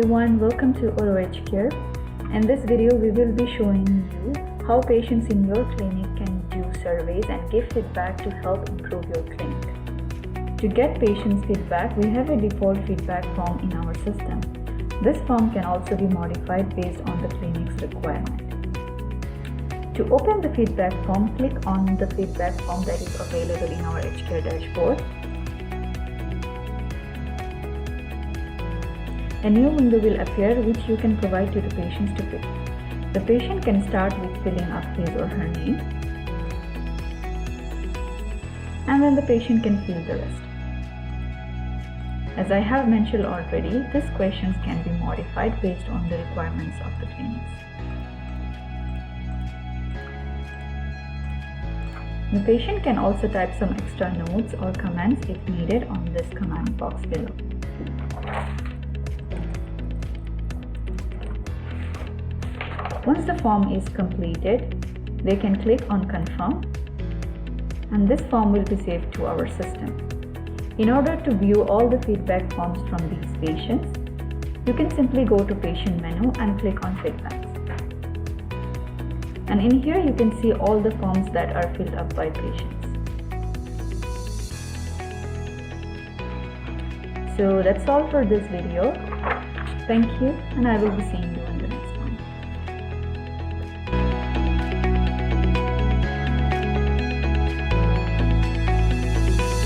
everyone, welcome to Hcare. In this video, we will be showing you how patients in your clinic can do surveys and give feedback to help improve your clinic. To get patients' feedback, we have a default feedback form in our system. This form can also be modified based on the clinic's requirement. To open the feedback form, click on the feedback form that is available in our Hcare dashboard. A new window will appear which you can provide to the patients to fill. The patient can start with filling up his or her name, and then the patient can fill the rest. As I have mentioned already, these questions can be modified based on the requirements of the clinics. The patient can also type some extra notes or comments if needed on this command box below. Once the form is completed, they can click on Confirm, and this form will be saved to our system. In order to view all the feedback forms from these patients, you can simply go to Patient menu and click on Feedbacks. And in here you can see all the forms that are filled up by patients. So that's all for this video. Thank you, and I will be seeing you in